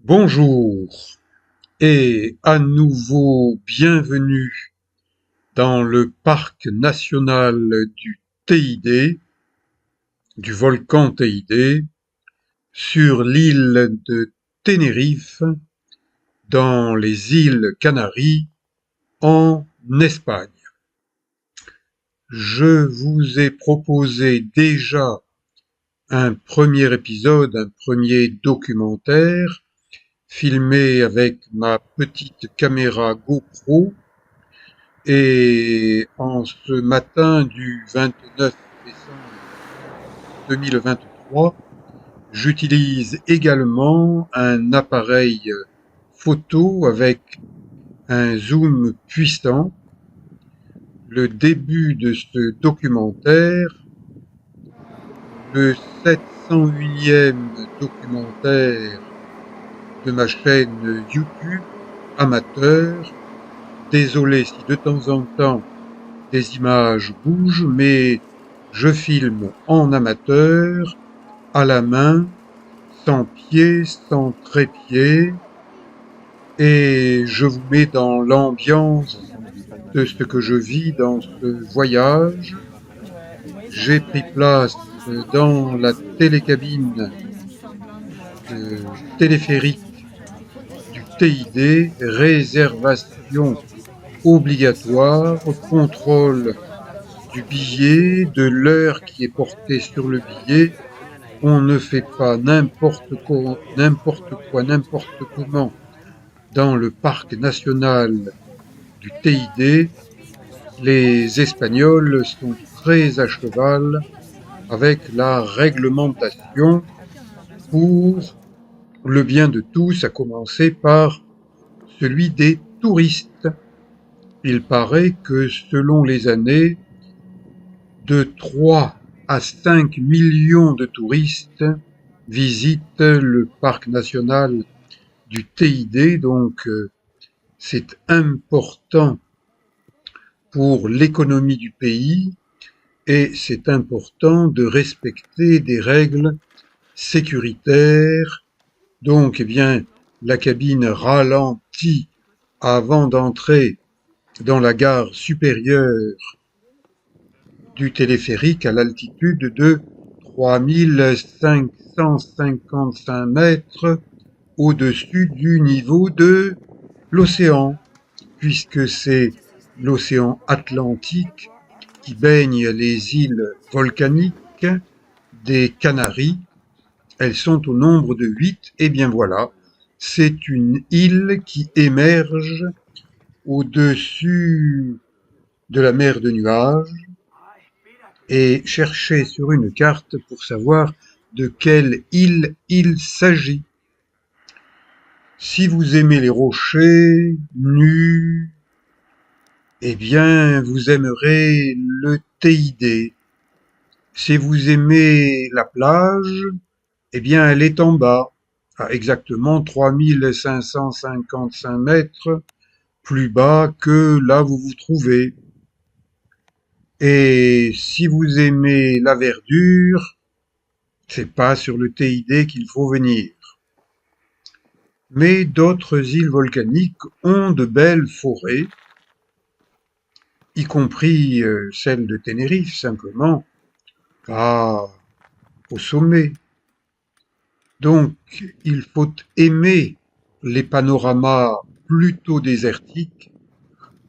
Bonjour et à nouveau bienvenue dans le parc national du TID, du volcan TID, sur l'île de Tenerife, dans les îles Canaries, en Espagne. Je vous ai proposé déjà un premier épisode, un premier documentaire, filmé avec ma petite caméra GoPro, et en ce matin du 29 décembre 2023, j'utilise également un appareil photo avec un zoom puissant. Le début de ce documentaire, le 701e documentaire de ma chaîne YouTube amateur. Désolé si de temps en temps des images bougent, mais je filme en amateur, à la main, sans pied, sans trépied, et je vous mets dans l'ambiance de ce que je vis dans ce voyage. J'ai pris place dans la télécabine téléphérique du TID, réservation obligatoire, contrôle du billet, de l'heure qui est portée sur le billet. On ne fait pas n'importe quoi, n'importe comment dans le parc national du TID. Les Espagnols sont très à cheval avec la réglementation pour le bien de tous, à commencer par celui des touristes. Il paraît que selon les années, de 3 à 5 millions de touristes visitent le parc national du TID, donc c'est important pour l'économie du pays et c'est important de respecter des règles sécuritaires. Donc, eh bien, la cabine ralentit avant d'entrer dans la gare supérieure du téléphérique à l'altitude de 3555 mètres au-dessus du niveau de l'océan, puisque c'est l'océan Atlantique qui baigne les îles volcaniques des Canaries. Elles sont au nombre de 8, et bien voilà, c'est une île qui émerge au-dessus de la mer de nuages, et cherchez sur une carte pour savoir de quelle île il s'agit. Si vous aimez les rochers nus, eh bien, vous aimerez le TID. Si vous aimez la plage, eh bien, elle est en bas, à exactement 3555 mètres plus bas que là où vous vous trouvez. Et si vous aimez la verdure, c'est pas sur le TID qu'il faut venir. Mais d'autres îles volcaniques ont de belles forêts, y compris celle de Tenerife, simplement pas au sommet. Donc, il faut aimer les panoramas plutôt désertiques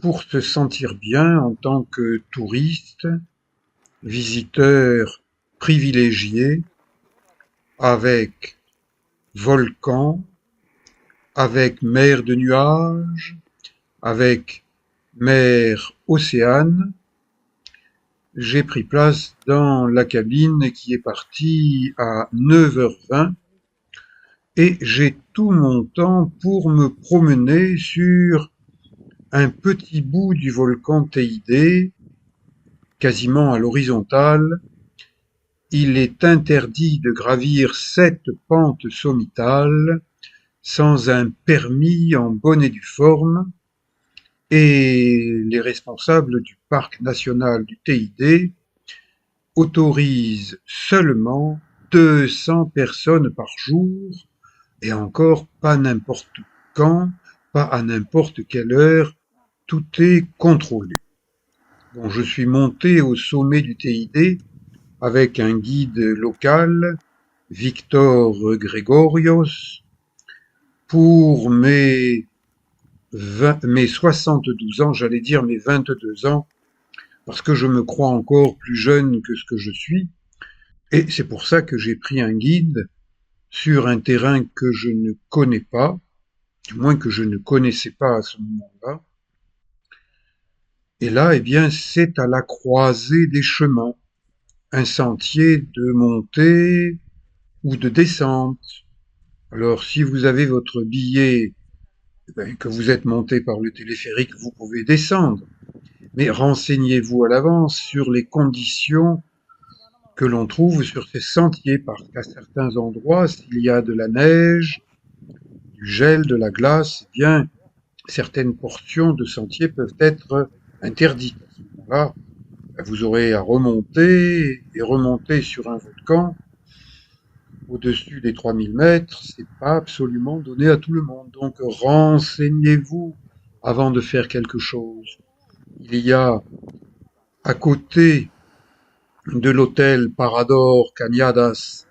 pour se sentir bien en tant que touriste, visiteur privilégié, avec volcans, avec mer de nuages, avec mer océane. J'ai pris place dans la cabine qui est partie à 9h20 et j'ai tout mon temps pour me promener sur un petit bout du volcan TID, quasiment à l'horizontale. Il est interdit de gravir cette pente sommitale sans un permis en bonne et due forme, et les responsables du parc national du TID autorisent seulement 200 personnes par jour Et encore, pas n'importe quand, pas à n'importe quelle heure, tout est contrôlé. Bon, je suis monté au sommet du TID avec un guide local, Victor Gregorios, pour mes 72 ans, j'allais dire mes 22 ans, parce que je me crois encore plus jeune que ce que je suis. Et c'est pour ça que j'ai pris un guide sur un terrain que je ne connais pas, du moins que je ne connaissais pas à ce moment-là. Et là, eh bien, c'est à la croisée des chemins, un sentier de montée ou de descente. Alors, si vous avez votre billet, que vous êtes monté par le téléphérique, vous pouvez descendre. Mais renseignez-vous à l'avance sur les conditions que l'on trouve sur ces sentiers, parce qu'à certains endroits, s'il y a de la neige, du gel, de la glace, eh bien, certaines portions de sentiers peuvent être interdites. À ce moment-là, vous aurez à remonter et remonter sur un volcan au-dessus des 3000 mètres. C'est pas absolument donné à tout le monde. Donc, renseignez-vous avant de faire quelque chose. Il y a à côté de l'hôtel Parador Cañadas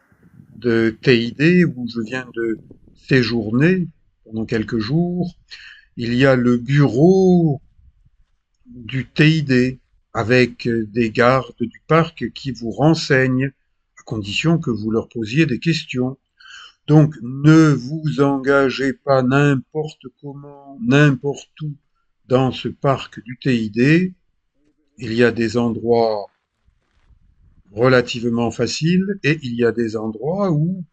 de TID, où je viens de séjourner pendant quelques jours, il y a le bureau du TID avec des gardes du parc qui vous renseignent, à condition que vous leur posiez des questions. Donc ne vous engagez pas n'importe comment, n'importe où dans ce parc du TID. Il y a des endroits relativement faciles et il y a des endroits où,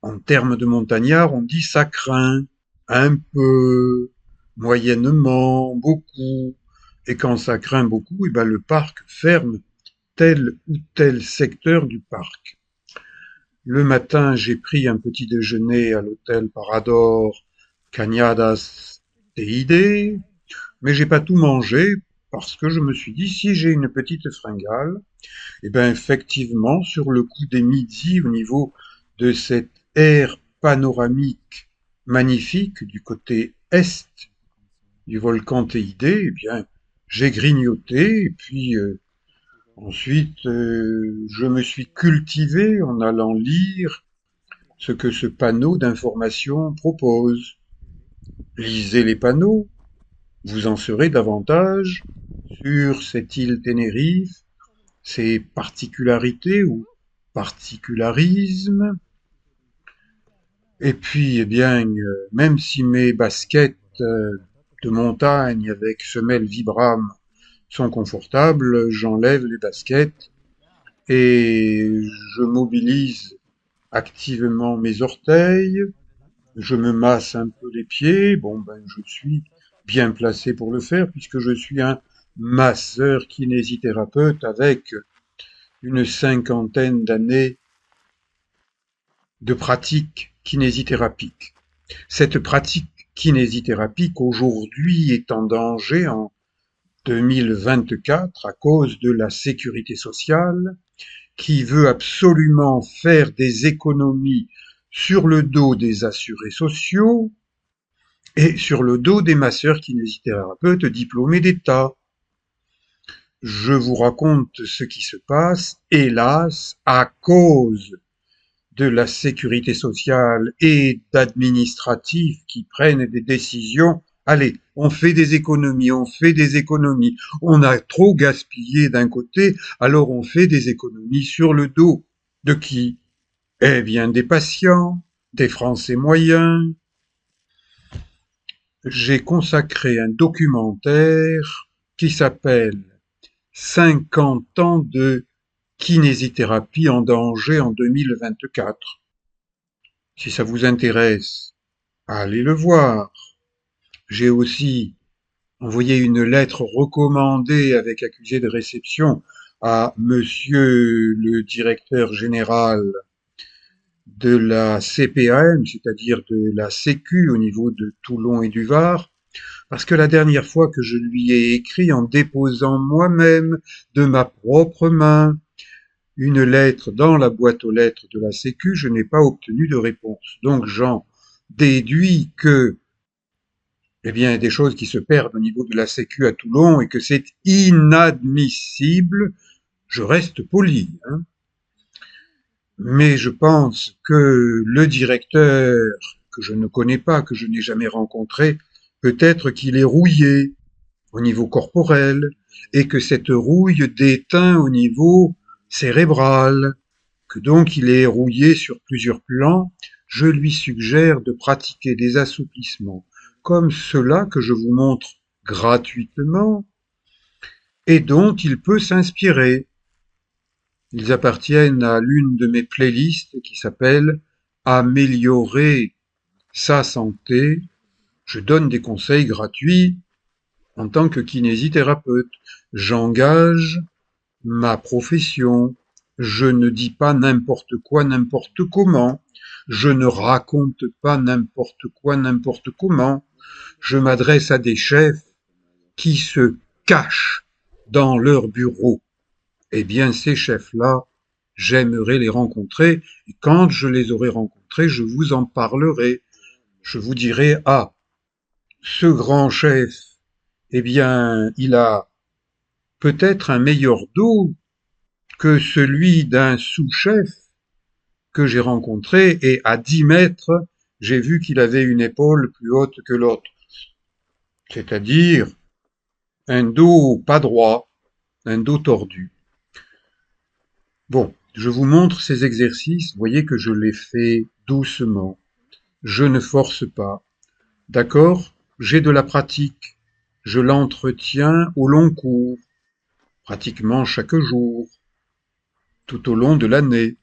en termes de montagnard, on dit ça craint un peu, moyennement, beaucoup. Et quand ça craint beaucoup, eh ben le parc ferme tel ou tel secteur du parc. Le matin, j'ai pris un petit déjeuner à l'hôtel Parador Cañadas TID, mais j'ai pas tout mangé parce que je me suis dit, si j'ai une petite fringale, eh ben effectivement, sur le coup des midis, au niveau de cette aire panoramique magnifique du côté est du volcan TID, eh bien, j'ai grignoté et puis ensuite je me suis cultivé en allant lire ce que ce panneau d'information propose. Lisez les panneaux, vous en saurez davantage sur cette île Tenerife, ses particularités ou particularismes. Et puis, eh bien, même si mes baskets de montagne avec semelles Vibram sont confortables, j'enlève les baskets et je mobilise activement mes orteils, je me masse un peu les pieds. Bon, ben, je suis bien placé pour le faire puisque je suis un masseur kinésithérapeute avec une cinquantaine d'années de pratique kinésithérapique. Cette pratique kinésithérapique aujourd'hui est en danger en 2024 à cause de la sécurité sociale qui veut absolument faire des économies sur le dos des assurés sociaux et sur le dos des masseurs kinésithérapeutes diplômés d'État. Je vous raconte ce qui se passe, hélas, à cause de la sécurité sociale et d'administratifs qui prennent des décisions. Allez, on fait des économies, on fait des économies. On a trop gaspillé d'un côté, alors on fait des économies sur le dos. De qui? Eh bien, des patients, des Français moyens. J'ai consacré un documentaire qui s'appelle 50 ans de kinésithérapie en danger en 2024. Si ça vous intéresse, allez le voir. J'ai aussi envoyé une lettre recommandée avec accusé de réception à monsieur le directeur général de la CPAM, c'est-à-dire de la Sécu au niveau de Toulon et du Var, parce que la dernière fois que je lui ai écrit en déposant moi-même de ma propre main une lettre dans la boîte aux lettres de la Sécu, je n'ai pas obtenu de réponse. Donc j'en déduit que, eh bien, des choses qui se perdent au niveau de la Sécu à Toulon et que c'est inadmissible, je reste poli, hein. Mais je pense que le directeur, que je ne connais pas, que je n'ai jamais rencontré, peut-être qu'il est rouillé au niveau corporel et que cette rouille déteint au niveau cérébral, que donc il est rouillé sur plusieurs plans. Je lui suggère de pratiquer des assouplissements comme ceux-là que je vous montre gratuitement et dont il peut s'inspirer. Ils appartiennent à l'une de mes playlists qui s'appelle Améliorer sa santé. Je donne des conseils gratuits en tant que kinésithérapeute. J'engage ma profession. Je ne dis pas n'importe quoi, n'importe comment. Je ne raconte pas n'importe quoi, n'importe comment. Je m'adresse à des chefs qui se cachent dans leur bureau. Eh bien, ces chefs-là, j'aimerais les rencontrer, et quand je les aurai rencontrés, je vous en parlerai. Je vous dirai, ah, ce grand chef, eh bien, il a peut-être un meilleur dos que celui d'un sous-chef que j'ai rencontré, et à 10 mètres, j'ai vu qu'il avait une épaule plus haute que l'autre. C'est-à-dire un dos pas droit, un dos tordu. Bon, je vous montre ces exercices, vous voyez que je les fais doucement, je ne force pas. D'accord? J'ai de la pratique, je l'entretiens au long cours, pratiquement chaque jour, tout au long de l'année.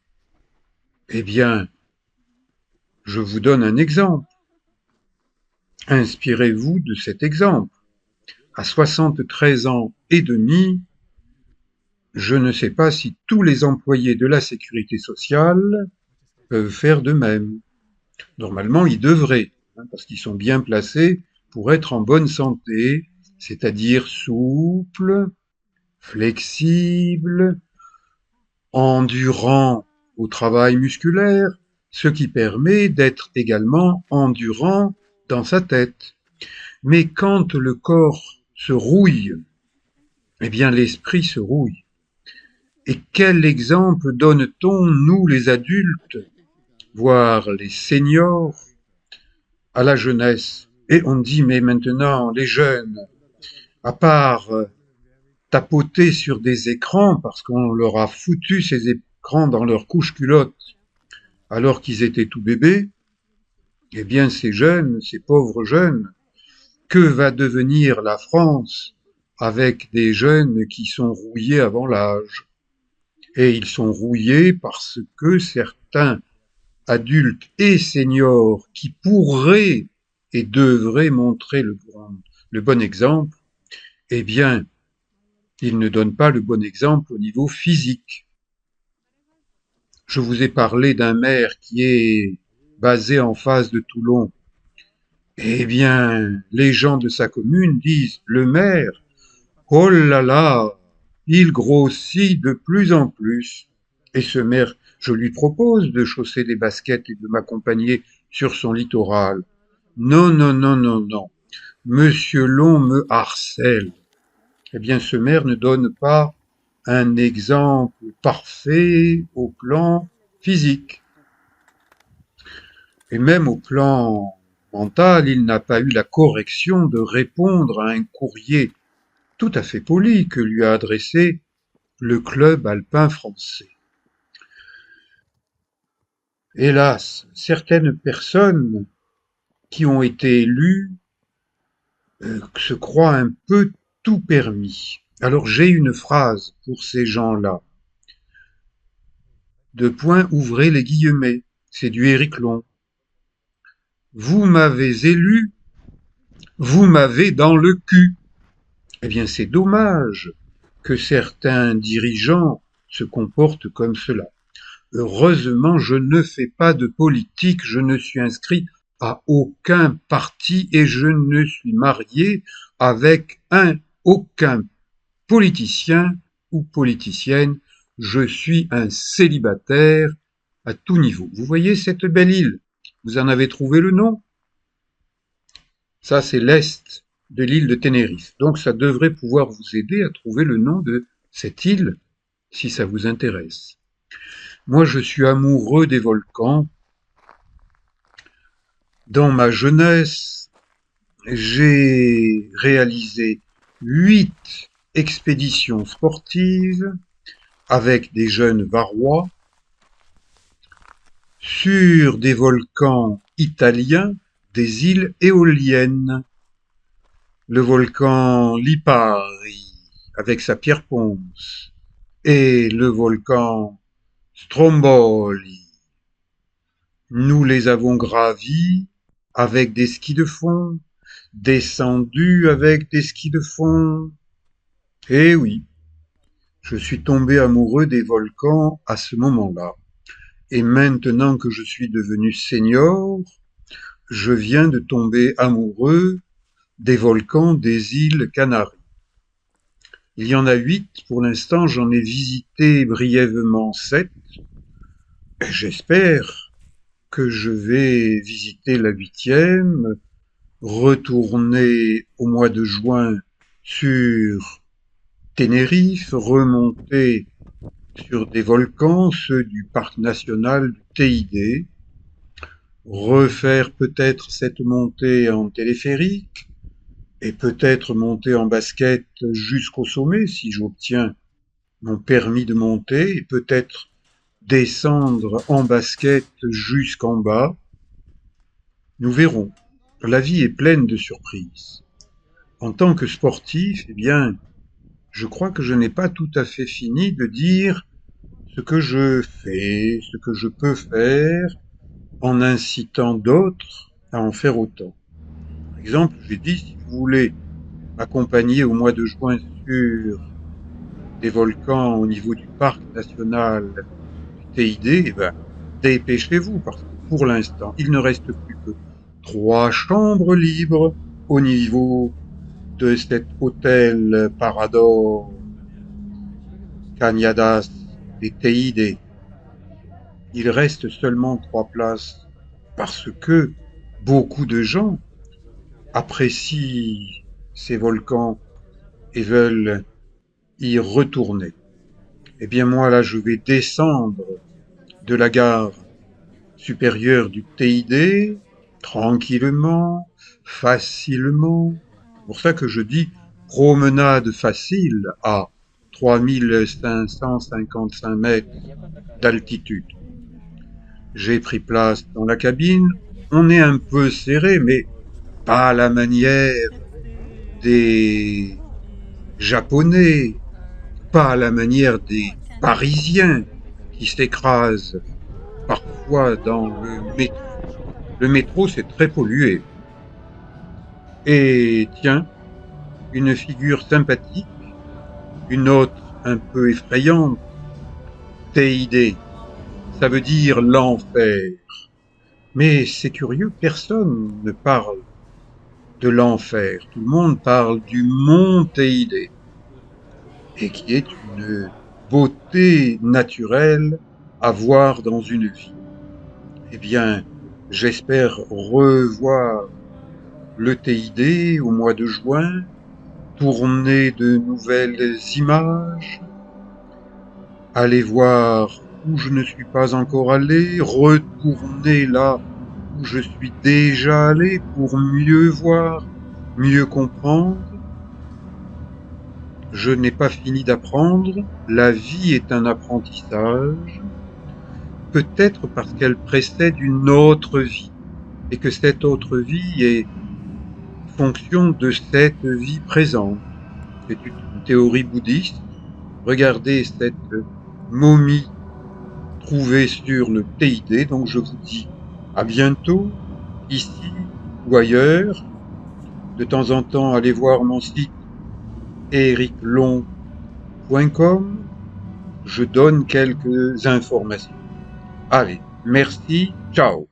Eh bien, je vous donne un exemple. Inspirez-vous de cet exemple. À 73 ans et demi, je ne sais pas si tous les employés de la sécurité sociale peuvent faire de même. Normalement, ils devraient, hein, parce qu'ils sont bien placés pour être en bonne santé, c'est-à-dire souples, flexibles, endurant au travail musculaire, ce qui permet d'être également endurant dans sa tête. Mais quand le corps se rouille, eh bien l'esprit se rouille. Et quel exemple donne-t-on, nous les adultes, voire les seniors, à la jeunesse? Et on dit, mais maintenant, les jeunes, à part tapoter sur des écrans, parce qu'on leur a foutu ces écrans dans leur couche culotte alors qu'ils étaient tout bébés, eh bien ces jeunes, ces pauvres jeunes, que va devenir la France avec des jeunes qui sont rouillés avant l'âge? Et ils sont rouillés parce que certains adultes et seniors qui pourraient et devraient montrer le bon exemple, eh bien, ils ne donnent pas le bon exemple au niveau physique. Je vous ai parlé d'un maire qui est basé en face de Toulon. Eh bien, les gens de sa commune disent, le maire, oh là là, il grossit de plus en plus. Et ce maire, je lui propose de chausser des baskets et de m'accompagner sur son littoral. Non, non, non, non, non. Monsieur Long me harcèle. Eh bien, ce maire ne donne pas un exemple parfait au plan physique. Et même au plan mental, il n'a pas eu la correction de répondre à un courrier tout à fait poli que lui a adressé le club alpin français. Hélas, certaines personnes qui ont été élues se croient un peu tout permis. Alors j'ai une phrase pour ces gens-là. Deux points, ouvrez les guillemets. C'est du Éric Long. Vous m'avez élu, vous m'avez dans le cul. Eh bien, c'est dommage que certains dirigeants se comportent comme cela. Heureusement, je ne fais pas de politique, je ne suis inscrit à aucun parti et je ne suis marié avec aucun politicien ou politicienne. Je suis un célibataire à tout niveau. Vous voyez cette belle île? Vous en avez trouvé le nom? Ça, c'est l'est de l'île de Tenerife. Donc, ça devrait pouvoir vous aider à trouver le nom de cette île, si ça vous intéresse. Moi, je suis amoureux des volcans. Dans ma jeunesse, j'ai réalisé 8 expéditions sportives avec des jeunes Varois sur des volcans italiens des îles éoliennes. Le volcan Lipari avec sa pierre ponce et le volcan Stromboli. Nous les avons gravis avec des skis de fond, descendus avec des skis de fond. Eh oui, je suis tombé amoureux des volcans à ce moment-là. Et maintenant que je suis devenu senior, je viens de tomber amoureux des volcans des îles Canaries. Il y en a 8 pour l'instant, j'en ai visité brièvement 7. Et j'espère que je vais visiter la 8e, retourner au mois de juin sur Tenerife, remonter sur des volcans, ceux du parc national du TID, refaire peut-être cette montée en téléphérique et peut-être monter en basket jusqu'au sommet si j'obtiens mon permis de monter et peut-être descendre en basket jusqu'en bas. Nous verrons. La vie est pleine de surprises. En tant que sportif, eh bien, je crois que je n'ai pas tout à fait fini de dire ce que je fais, ce que je peux faire, en incitant d'autres à en faire autant. Par exemple, j'ai dit, si vous voulez m'accompagner au mois de juin sur des volcans au niveau du parc national du TID, eh ben, dépêchez-vous, parce que pour l'instant, il ne reste plus que 3 chambres libres au niveau de cet hôtel Parador Cañadas des TID. Il reste seulement 3 places parce que beaucoup de gens apprécient ces volcans et veulent y retourner. Eh bien moi là je vais descendre de la gare supérieure du TID tranquillement, facilement. C'est pour ça que je dis promenade facile à 3555 mètres d'altitude. J'ai pris place dans la cabine. On est un peu serré, mais pas à la manière des Japonais, pas à la manière des Parisiens qui s'écrasent parfois dans le métro. Le métro, c'est très pollué. Et tiens, une figure sympathique, une autre un peu effrayante, TID, ça veut dire l'enfer. Mais c'est curieux, personne ne parle de l'enfer. Tout le monde parle du mont TID, et qui est une beauté naturelle à voir dans une vie. Eh bien, j'espère revoir le TID au mois de juin, tourner de nouvelles images, aller voir où je ne suis pas encore allé, retourner là où je suis déjà allé pour mieux voir, mieux comprendre. Je n'ai pas fini d'apprendre, la vie est un apprentissage, peut-être parce qu'elle précède une autre vie, et que cette autre vie est fonction de cette vie présente. C'est une théorie bouddhiste. Regardez cette momie trouvée sur le TID, donc je vous dis à bientôt, ici ou ailleurs. De temps en temps, allez voir mon site ericlon.com. Je donne quelques informations. Allez, merci, ciao.